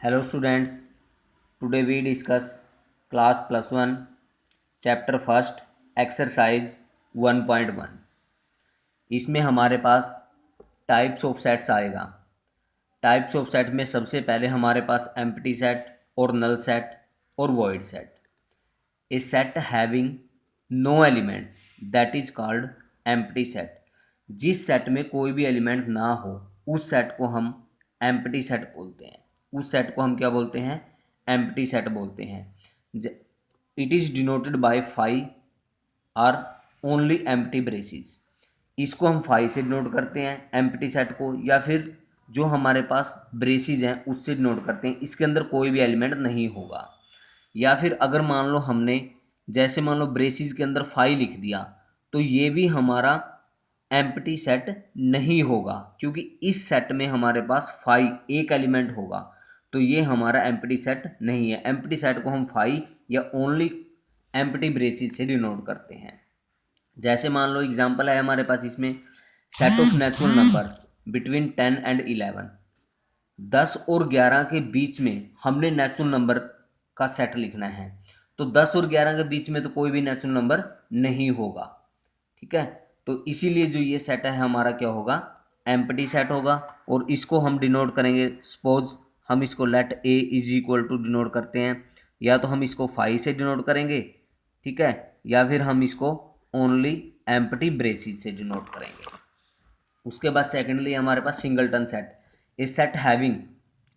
Hello students, today we discuss class plus 1 chapter first exercise 1.1। इसमें हमारे पास types of sets आएगा। Types of set में सबसे पहले हमारे पास एम्प्टी सेट और नल सेट और void set. A set having no elements that is called empty set. जिस सेट में कोई भी एलिमेंट ना हो उस सेट को हम एम्प्टी सेट बोलते हैं। उस सेट को हम क्या बोलते हैं? एम्प्टी सेट बोलते हैं। It is denoted by phi or only empty braces. इसको हम फाइव से डिनोट करते हैं एम्प्टी सेट को, या फिर जो हमारे पास ब्रेसेस हैं उससे डिनोट करते हैं। इसके अंदर कोई भी एलिमेंट नहीं होगा। या फिर अगर मान लो हमने जैसे मान लो ब्रेसिस के अंदर फाइव लिख दिया तो ये भी हमारा एम्प्टी सेट नहीं होगा, क्योंकि इस सेट में हमारे पास फाइव एक एलिमेंट होगा, तो ये हमारा एम्प्टी सेट नहीं है। एम्प्टी सेट को हम फाइव या ओनली एम्प्टी ब्रेसिस से डिनोट करते हैं। जैसे मान लो एग्जांपल है हमारे पास इसमें, set of natural number between 10 and 11। 10 और 11 के बीच में हमने नेचुरल नंबर का सेट लिखना है, तो 10 और 11 के बीच में तो कोई भी नेचुरल नंबर नहीं होगा। ठीक है, तो इसीलिए जो ये सेट है हमारा क्या होगा? एम्प्टी सेट होगा। और इसको हम डिनोट करेंगे, सपोज हम इसको let A is equal to denote करते हैं, या तो हम इसको फाइव से डिनोट करेंगे, ठीक है, या फिर हम इसको ओनली एम्प्टी ब्रेसिस से डिनोट करेंगे। उसके बाद सेकेंडली हमारे पास singleton set. A set having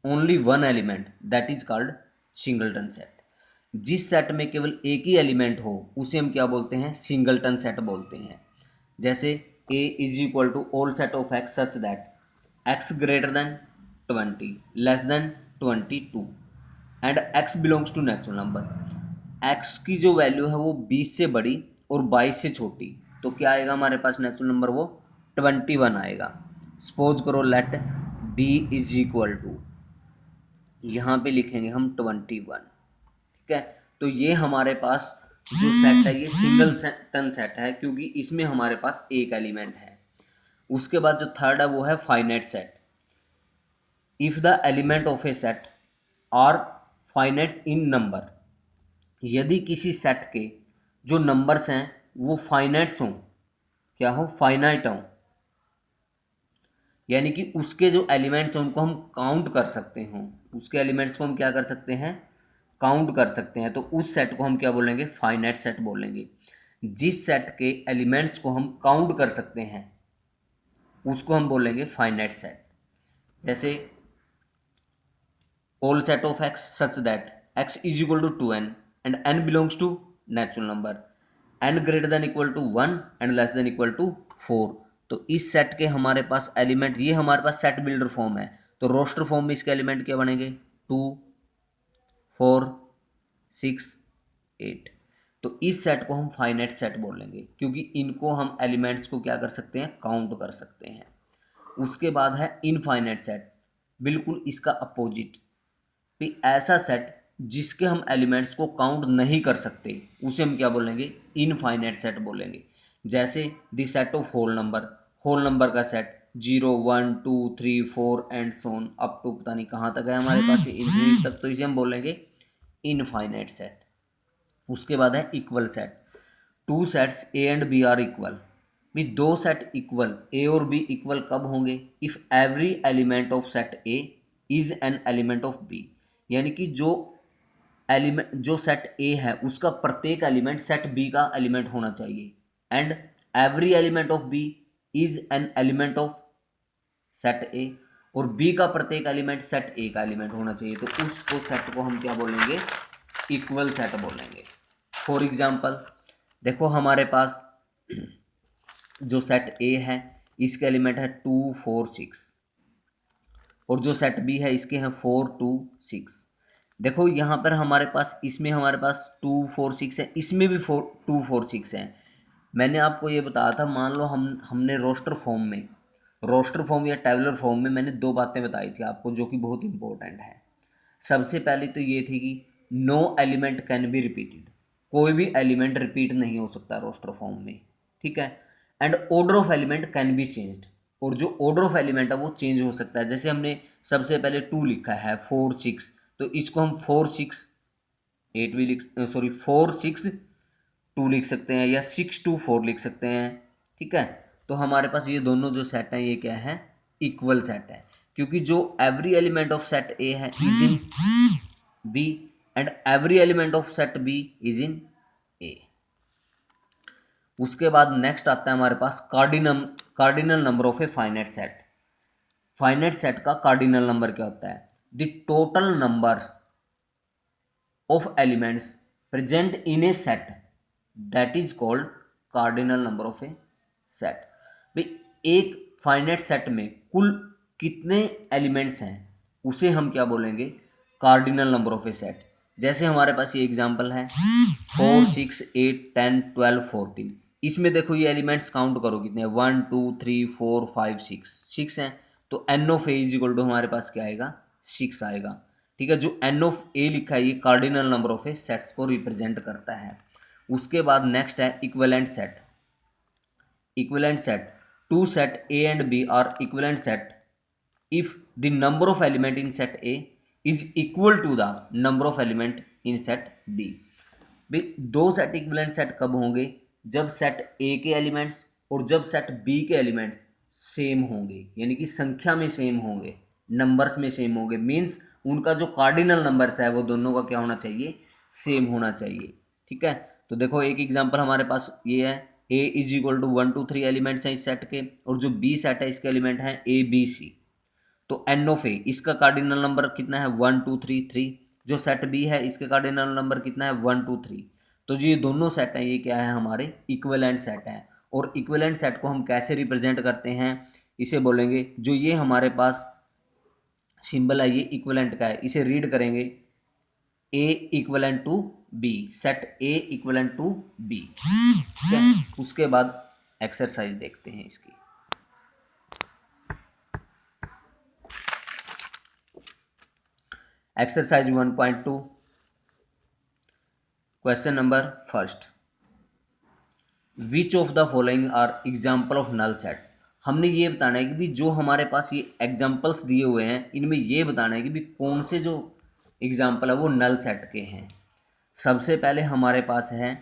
only one element that is called singleton set. जिस सेट में केवल एक ही एलिमेंट हो उसे हम क्या बोलते हैं? सिंगलटन सेट बोलते हैं। जैसे A is equal to all set of x such that x greater than 20 less than 22 and x belongs to natural number. X की जो वैल्यू है वो 20 से बड़ी और 22 से छोटी, तो क्या आएगा हमारे पास नेचुरल नंबर? वो 21 आएगा। सपोज करो let B is equal to, यहाँ पे लिखेंगे हम 21। ठीक है, तो ये हमारे पास जो सेट है ये सिंगल टन सेट है, क्योंकि इसमें हमारे पास एक एलिमेंट है। उसके बाद जो थर्ड है वो है finite set. If the element of a set are finite in number, यदि किसी सेट के जो नंबर्स हैं वो फाइनाइट्स हों, क्या हो? फाइनाइट हों, यानी कि उसके जो एलिमेंट्स हैं उनको हम काउंट कर सकते हों, उसके एलिमेंट्स को हम क्या कर सकते हैं? काउंट कर सकते हैं, तो उस सेट को हम क्या बोलेंगे? फाइनाइट सेट बोलेंगे। जिस सेट के एलिमेंट्स को हम काउंट कर सकते हैं उसको हम बोलेंगे फाइनाइट सेट। जैसे all set of x such that x is equal to 2n and n belongs to natural number, n greater than equal to 1 and less than equal to 4। तो इस सेट के हमारे पास एलिमेंट, ये हमारे पास set builder form है, तो roster form में इसके एलिमेंट क्या बनेंगे? 2 4 6 8। तो इस सेट को हम फाइनाइट सेट बोलेंगे, क्योंकि इनको हम एलिमेंट्स को क्या कर सकते हैं? काउंट कर सकते हैं। उसके बाद है इनफाइनाइट सेट, बिल्कुल इसका अपोजिट भी। ऐसा सेट जिसके हम एलिमेंट्स को काउंट नहीं कर सकते उसे हम क्या बोलेंगे? इनफाइनाइट सेट बोलेंगे। जैसे the set of whole number का set 0 1 2 3 4 and so on up to पता नहीं कहाँ तक है हमारे पास इंफिनिट तक, तो इसे हम बोलेंगे इनफाइनाइट सेट। उसके बाद है equal set. Two sets A and B are equal, भी दो सेट इक्वल ए और बी इक्वल कब होंगे? If every element of set A is an element of B, यानी कि जो सेट ए है उसका प्रत्येक एलिमेंट सेट बी का एलिमेंट होना चाहिए, and every element of B is an element of set A, और बी का प्रत्येक एलिमेंट सेट ए का एलिमेंट होना चाहिए, तो उसको सेट को हम क्या बोलेंगे? इक्वल सेट बोलेंगे। फॉर एग्जाम्पल देखो हमारे पास जो सेट ए है इसके एलिमेंट है 2 4 6, और जो सेट बी है इसके हैं 4 2 6। देखो यहाँ पर हमारे पास, इसमें हमारे पास 2 4 6 है, इसमें भी 2 4 6 है। मैंने आपको ये बताया था, मान लो हमने रोस्टर फॉर्म या टेबुलर फॉर्म में मैंने दो बातें बताई थी आपको जो कि बहुत इंपॉर्टेंट है। सबसे पहले तो ये थी कि no element can be repeated, कोई भी एलिमेंट रिपीट नहीं हो सकता रोस्टर फॉर्म में, ठीक है। And order of element can be changed, और जो ऑर्डर ऑफ एलिमेंट है वो चेंज हो सकता है। जैसे हमने सबसे पहले 2 लिखा है, 4 6, तो इसको हम 4 6 8 भी लिख, सॉरी 4 6 2 लिख सकते हैं, या 6 2 4 लिख सकते हैं। ठीक है, तो हमारे पास ये दोनों जो सेट हैं ये क्या है, इक्वल सेट है, क्योंकि जो every element of set A है is in B and every element of set B is in A. उसके बाद नेक्स्ट आता है हमारे पास cardinal number of A finite set. Finite set का कार्डिनल नंबर क्या होता है, the total number of elements present in a set that is called cardinal number of a set. भाई एक फाइनाइट सेट में कुल कितने एलिमेंट्स हैं उसे हम क्या बोलेंगे, cardinal number of a set. जैसे हमारे पास ये एग्जांपल है 4 6 8 10 12 14, इसमें देखो ये एलिमेंट्स काउंट करो कितने हैं, 1 2 3 4 5 6 हैं, तो n of A is equal to हमारे पास क्या आएगा, 6 आएगा। ठीक है, जो एन ऑफ ए लिखा है ये cardinal number of A sets को रिप्रेजेंट करता है। उसके बाद नेक्स्ट है equivalent set. Equivalent set, two set A and B are equivalent set if the number of element in set A is equal to the number of element in set B. भाई दो set equivalent set कब होंगे, जब set ए के elements और जब set B के elements same होंगे, यानी कि संख्या में सेम होंगे, नंबर्स में सेम होंगे, मीन्स उनका जो कार्डिनल नंबर्स है वो दोनों का क्या होना चाहिए, सेम होना चाहिए। ठीक है, तो देखो एक एग्जांपल हमारे पास ये है, ए इज इक्वल टू 1 2 3 एलिमेंट्स हैं इस सेट के, और जो बी सेट है इसके एलिमेंट हैं ए बी सी, तो एन ऑफ ए इसका कार्डिनल नंबर कितना है 1 2 3 3, जो सेट बी है इसके कार्डिनल नंबर कितना है 1 2 3। तो जो ये दोनों सेट हैं ये क्या है, हमारे इक्विवेलेंट सेट हैं। और इक्विवेलेंट सेट को हम कैसे रिप्रेजेंट करते हैं, इसे बोलेंगे, जो ये हमारे पास सिंबल है ये इक्विवेलेंट का है, इसे रीड करेंगे A equivalent to B, set A equivalent to B. ठीक है, उसके बाद एक्सरसाइज देखते हैं इसकी। Exercise 1.2, question number first, which of the following are example of null set. हमने ये बताना है कि भी जो हमारे पास ये एग्जाम्पल्स दिए हुए हैं इनमें ये बताना है कि भी कौन से जो एग्जाम्पल है वो नल सेट के हैं। सबसे पहले हमारे पास है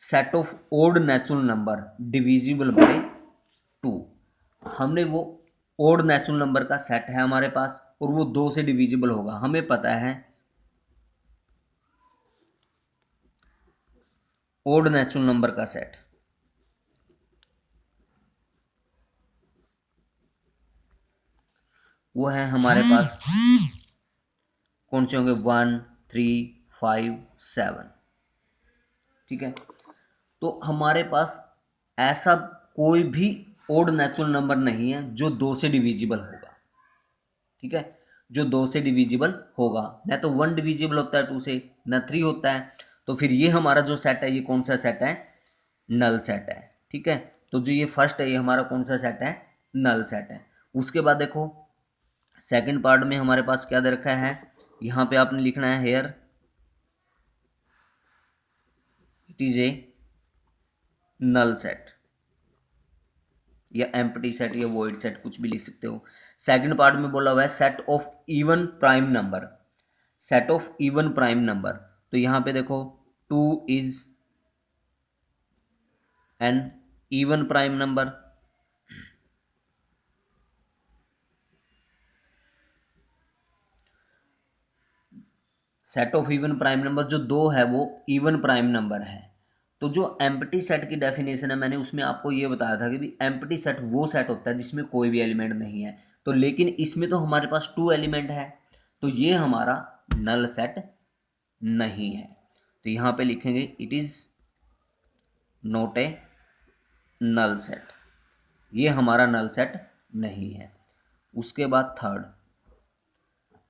set of odd natural number divisible by 2। हमने वो ओड नेचुरल नंबर का सेट है हमारे पास और वो 2 से डिविजिबल होगा, हमें पता है ओड नेचुरल नंबर का सेट। वो है हमारे पास कौन से होंगे, 1 3 5 7। ठीक है, तो हमारे पास ऐसा कोई भी ओड नेचुरल नंबर नहीं है जो 2 से डिविजिबल होगा। ठीक है, जो 2 से डिविजिबल होगा, न तो 1 डिविजिबल होता है 2 से, न 3 होता है। तो फिर ये हमारा जो सेट है ये कौन सा सेट है, नल सेट है। ठीक है, तो जो ये फर्स्ट है ये हमारा कौन सा सेट है, नल सेट है। उसके बाद देखो सेकंड पार्ट में हमारे पास क्या दे रखा है, यहाँ पे आपने लिखना है here it is a null set, या एम्प्टी सेट या वॉइड सेट, कुछ भी लिख सकते हो। सेकंड पार्ट में बोला हुआ है set of even prime number, set of even prime number, तो यहाँ पे देखो 2 is an even prime number, set of even prime number जो 2 है वो इवन प्राइम नंबर है। तो जो एम्प्टी सेट की डेफिनेशन है मैंने उसमें आपको ये बताया था कि भी एम्प्टी सेट वो सेट होता है जिसमें कोई भी एलिमेंट नहीं है। तो लेकिन इसमें तो हमारे पास 2 एलिमेंट है, तो ये हमारा नल सेट नहीं है। तो यहाँ पे लिखेंगे it is not a null set, ये हमारा नल सेट नहीं है। उसके बाद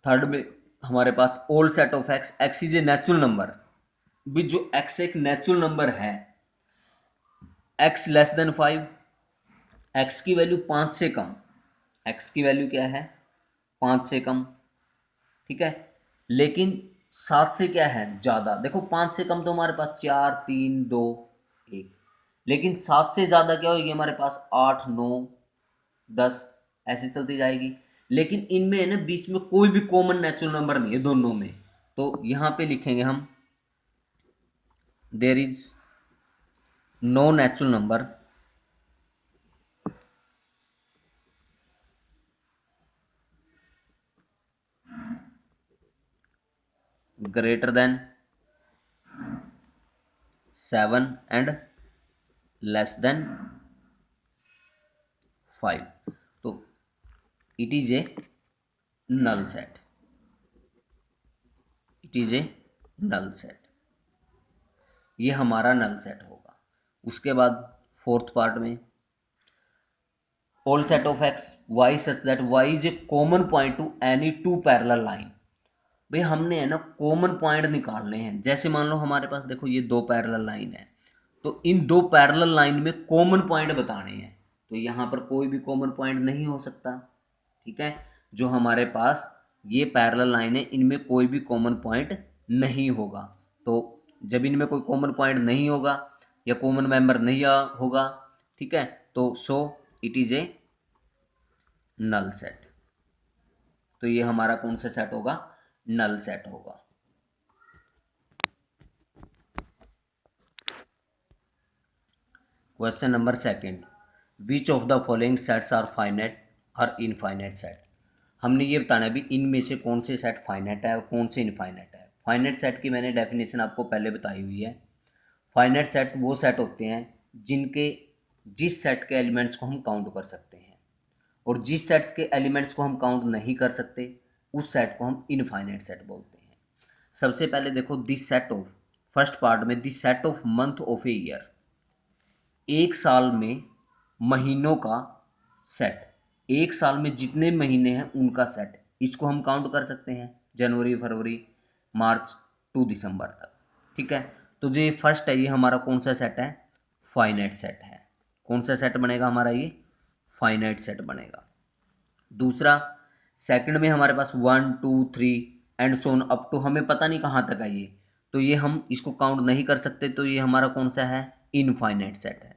थर्ड में हमारे पास all set of x, x is a natural number, भी जो एक्स एक नेचुरल नंबर है, एक्स लेस देन 5, एक्स की वैल्यू 5 से कम, एक्स की वैल्यू क्या है 5 से कम। ठीक है, लेकिन 7 से क्या है ज़्यादा, देखो 5 से कम तो हमारे पास 4 3 2 1, लेकिन 7 से ज़्यादा क्या होगी हमारे पास 8 9 10, ऐसे चलती जाएगी। लेकिन इनमें है ना बीच में कोई भी कॉमन नेचुरल नंबर नहीं है दोनों में, तो यहाँ पे लिखेंगे हम there is no natural number greater than 7 and less than 5, तो it is a null set, it is a null set, ये हमारा नल सेट होगा। उसके बाद फोर्थ पार्ट में all set of X Y such that Y is a common point to any two parallel line. भाई हमने है ना कॉमन पॉइंट निकालने हैं। जैसे मान लो हमारे पास देखो ये दो पैरेलल लाइन है, तो इन दो पैरेलल लाइन में कॉमन पॉइंट बताने हैं। तो यहाँ पर कोई भी कॉमन पॉइंट नहीं हो सकता, ठीक है। जो हमारे पास ये पैरेलल लाइन है इनमें कोई भी कॉमन पॉइंट नहीं होगा। तो जब इनमें कोई कॉमन पॉइंट नहीं होगा या कॉमन मेंबर नहीं होगा, ठीक है, तो so it is a null set. तो ये हमारा कौन सा सेट होगा? नल सेट होगा। Question number second, which of the following sets are finite और इनफाइनाइट सेट। हमने ये बताना है भी इनमें से कौन से सेट फाइनाइट है और कौन से इनफाइनाइट है। फाइनाइट सेट की मैंने डेफिनेशन आपको पहले बताई हुई है। फाइनाइट सेट वो सेट होते हैं जिनके जिस सेट के एलिमेंट्स को हम काउंट कर सकते हैं, और जिस सेट के एलिमेंट्स को हम काउंट नहीं कर सकते उस सेट को हम इनफाइनाइट सेट बोलते हैं। सबसे पहले देखो this set of, first part में this set of month of a year, एक साल में महीनों का सेट, एक साल में जितने महीने हैं उनका सेट, इसको हम काउंट कर सकते हैं जनवरी फरवरी मार्च टू दिसंबर तक, ठीक है। तो जो ये फर्स्ट है ये हमारा कौन सा सेट है? फाइनाइट सेट है। कौन सा सेट बनेगा हमारा? ये फाइनाइट सेट बनेगा। दूसरा सेकंड में हमारे पास 1 2 3 एंड सोन अप टू हमें पता नहीं कहाँ तक है ये, तो ये हम इसको काउंट नहीं कर सकते, तो ये हमारा कौन सा है? इनफाइनाइट सेट है।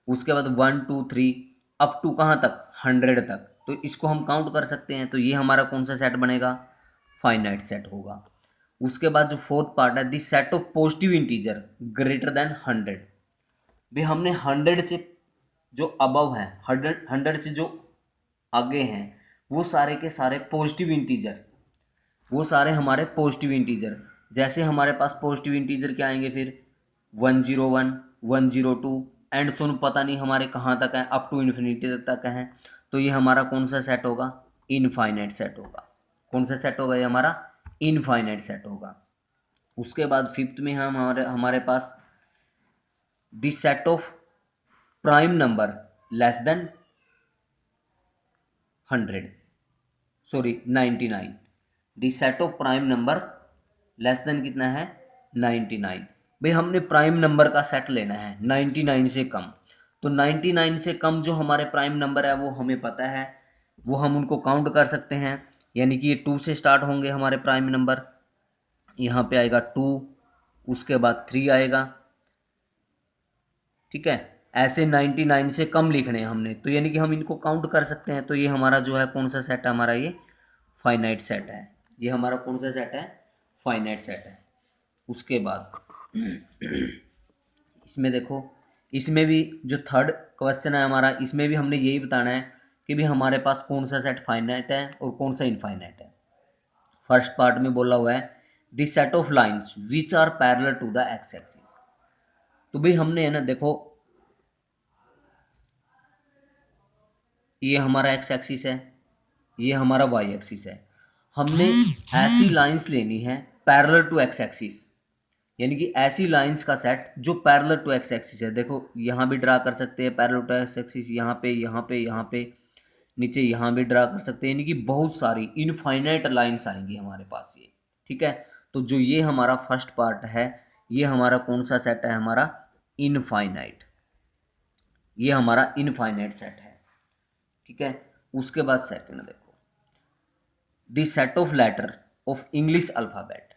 उसके बाद 1 2 3 अप टू कहाँ तक? 100 तक, तो इसको हम काउंट कर सकते हैं, तो ये हमारा कौन सा सेट बनेगा? फाइनाइट सेट होगा। उसके बाद जो फोर्थ पार्ट है this set of positive integer greater than 100। भाई हमने 100 से जो अबव है, 100 से जो आगे हैं, वो सारे के सारे पॉजिटिव इंटीजर, वो सारे हमारे पॉजिटिव इंटीजर। जैसे हमारे पास पॉजिटिव इंटीजर क्या आएंगे फिर? 101 102 एंड सुन पता नहीं हमारे कहाँ तक है, अप टू इन्फिनिटी तक है, तो ये हमारा कौन सा सेट होगा? इनफाइनाइट सेट होगा। कौन सा सेट होगा? ये हमारा इनफाइनाइट सेट होगा। उसके बाद फिफ्थ में हमारे हमारे पास this set of prime number less than 100, sorry 99, this set of prime number less than कितना है? 99। भाई हमने प्राइम नंबर का सेट लेना है 99 से कम, तो 99 से कम जो हमारे प्राइम नंबर है वो हमें पता है, वो हम उनको काउंट कर सकते हैं। यानी कि ये 2 से स्टार्ट होंगे हमारे प्राइम नंबर, यहाँ पे आएगा 2, उसके बाद 3 आएगा, ठीक है। ऐसे 99 से कम लिखने हैं हमने, तो यानी कि हम इनको काउंट कर सकते हैं। तो ये हमारा जो है कौन सा सेट है? हमारा ये फाइनाइट सेट है। ये हमारा कौन सा सेट है? फाइनाइट सेट है। उसके बाद इसमें देखो, इसमें भी जो थर्ड क्वेश्चन है हमारा, इसमें भी हमने यही बताना है कि भी हमारे पास कौन सा सेट फाइनाइट है और कौन सा इनफाइनाइट है। फर्स्ट पार्ट में बोला हुआ है this set of lines which are parallel to the X axis. तो भाई हमने है ना देखो, ये हमारा एक्स एक्सिस है, ये हमारा वाई एक्सिस है। हमने ऐसी लाइंस लेनी है पैरेलल टू एक्स एक्सिस, यानी कि ऐसी लाइंस का सेट जो पैरेलल टू एक्स एक्सिस है। देखो यहाँ भी ड्रा कर सकते हैं पैरेलल टू एक्स एक्सिस, यहाँ पे यहाँ पे यहाँ पे, नीचे यहाँ भी ड्रा कर सकते हैं, यानी कि बहुत सारी इनफाइनाइट लाइंस आएंगी हमारे पास ये, ठीक है। तो जो ये हमारा फर्स्ट पार्ट है ये हमारा कौन सा सेट है? हमारा इनफाइनाइट, ये हमारा इनफाइनाइट सेट है, ठीक है। उसके बाद सेकंड देखो this set of letter of English alphabet,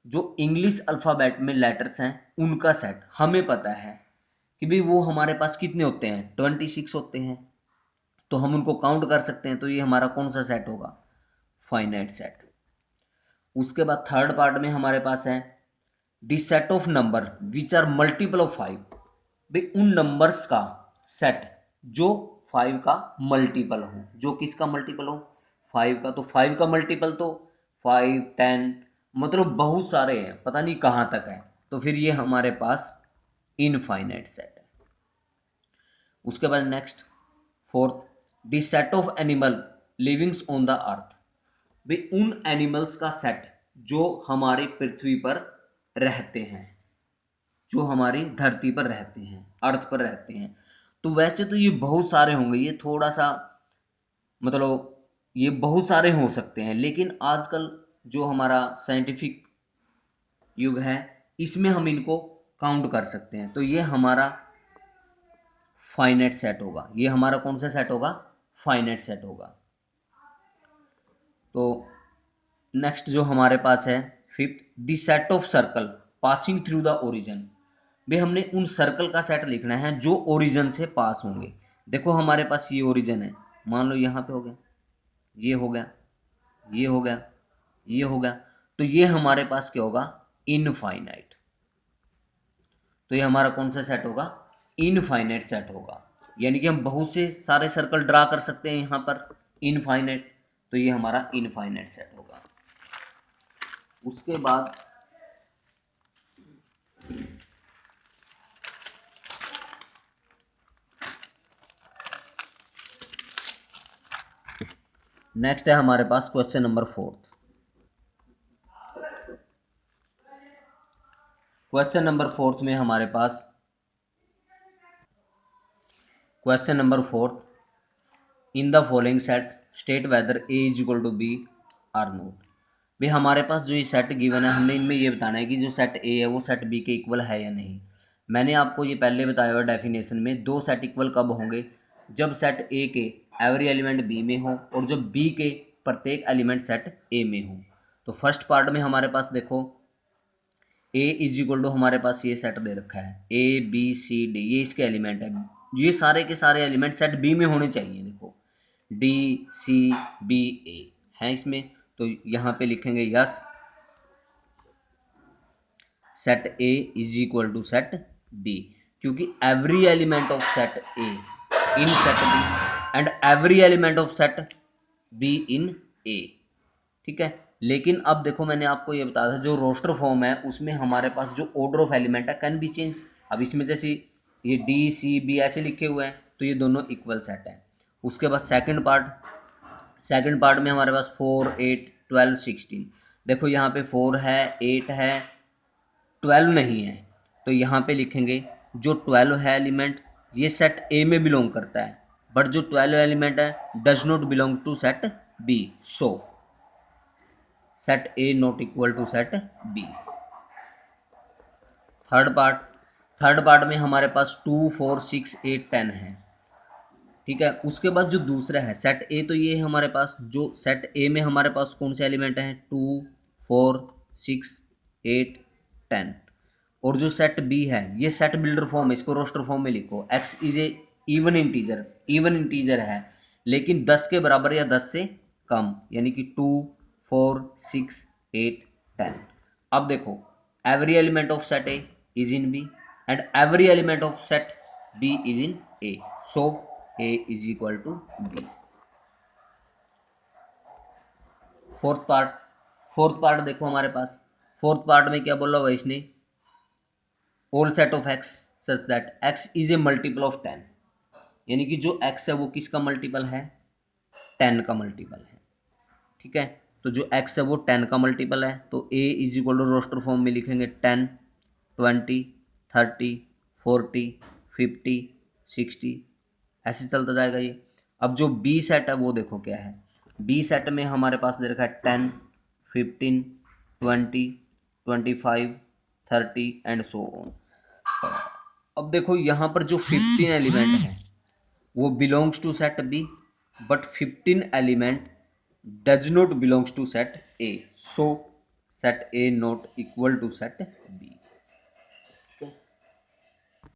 जो इंग्लिश अल्फ़ाबेट में लेटर्स हैं उनका सेट हमें पता है कि भाई वो हमारे पास कितने होते हैं? 26 होते हैं, तो हम उनको काउंट कर सकते हैं। तो ये हमारा कौन सा सेट होगा? Finite set. उसके बाद थर्ड पार्ट में हमारे पास है the set of number which are multiple of 5। भाई उन नंबर्स का सेट जो 5 का मल्टीपल हो। जो किसका मल्टीपल हो? 5 का। तो 5 का मल्टीपल तो 5, 10, मतलब बहुत सारे हैं, पता नहीं कहाँ तक है। तो फिर ये हमारे पास इनफाइनाइट सेट है। उसके बाद next fourth, the set of animal livings on the earth. भाई उन एनिमल्स का सेट जो हमारी पृथ्वी पर रहते हैं, जो हमारी धरती पर रहते हैं, अर्थ पर रहते हैं। तो वैसे तो ये बहुत सारे होंगे, ये थोड़ा सा मतलब ये बहुत सारे हो सकते हैं, लेकिन आजकल जो हमारा साइंटिफिक युग है इसमें हम इनको काउंट कर सकते हैं। तो ये हमारा फाइनाइट सेट होगा। ये हमारा कौन सा सेट होगा? फाइनाइट सेट होगा। तो नेक्स्ट जो हमारे पास है fifth, the set of circle passing through the origin. भाई हमने उन सर्कल का सेट लिखना है जो ओरिजिन से पास होंगे। देखो हमारे पास ये ओरिजिन है, मान लो यहाँ पे हो गया, ये हो गया, ये हो गया, ये हो गया। तो ये हमारे पास क्या होगा? इनफाइनाइट। तो ये हमारा कौन सा सेट होगा? इनफाइनाइट सेट होगा। यानी कि हम बहुत से सारे सर्कल ड्रा कर सकते हैं यहाँ पर इनफाइनाइट। तो ये हमारा इनफाइनाइट सेट होगा। उसके बाद नेक्स्ट है हमारे पास question number fourth. Question number fourth में हमारे पास question number fourth, in the following sets state whether A is equal to B or not. भाई हमारे पास जो ये सेट गिवन है, हमने इनमें ये बताना है कि जो सेट ए है वो सेट बी के इक्वल है या नहीं। मैंने आपको ये पहले बताया हुआ डेफिनेशन में, दो सेट इक्वल कब होंगे? जब सेट ए के एवरी एलिमेंट बी में हो और जब बी के प्रत्येक एलिमेंट सेट ए में हो। तो फर्स्ट पार्ट में हमारे पास देखो ए इज इक्वल टू हमारे पास ये सेट दे रखा है ए बी सी डी, ये इसके एलिमेंट है। ये सारे के सारे एलिमेंट सेट बी में होने चाहिए। देखो डी सी बी ए है इसमें। तो यहाँ पे लिखेंगे yes set A is equal to set B, क्योंकि every element of set A in set B and every element of set B in A. ठीक है। लेकिन अब देखो मैंने आपको ये बताया था जो रोस्टर फॉर्म है उसमें हमारे पास जो ऑर्डर ऑफ एलिमेंट है कैन बी चेंज। अब इसमें जैसे ये डी सी बी ऐसे लिखे हुए हैं तो ये दोनों इक्वल सेट हैं। उसके बाद सेकंड पार्ट में हमारे पास 4, 8, 12, 16। देखो यहाँ पे 4 है, 8 है, 12 नहीं है। तो यहाँ पे लिखेंगे जो 12 है एलिमेंट ये सेट ए में बिलोंग करता है, बट जो 12 एलिमेंट है does not belong to set B. So set A not equal to set B. Third part में हमारे पास 2, 4, 6, 8, 10 है। ठीक है। उसके बाद जो दूसरा है सेट ए, तो ये है हमारे पास जो सेट ए में हमारे पास कौन से एलिमेंट हैं? 2, 4, 6, 8, 10। और जो सेट बी है ये सेट बिल्डर फॉर्म है, इसको रोस्टर फॉर्म में लिखो। X is A even integer है लेकिन 10 के बराबर या 10 से कम, यानी कि 2, 4, 6, 8, 10। अब देखो every element of set A is in B and every element of set B is in A. So A is equal to B. Fourth part देखो हमारे पास। फोर्थ पार्ट में क्या बोला हुआ इसने? All set of x such that x is A multiple of 10, यानी कि जो एक्स है वो किसका मल्टीपल है? 10 का मल्टीपल है। ठीक है। तो जो एक्स है वो 10 का मल्टीपल है। तो A is equal to roster form में लिखेंगे 10, 20, 30, 40, 50, 60, ऐसे चलता जाएगा ये। अब जो बी सेट है वो देखो क्या है। बी सेट में हमारे पास दे रखा है 10, 15, 20, 25, 30 एंड सो ऑन। अब देखो यहाँ पर जो 15 एलिमेंट है वो belongs to set B, but 15 element does not belongs to set A. So set A not equal to set B.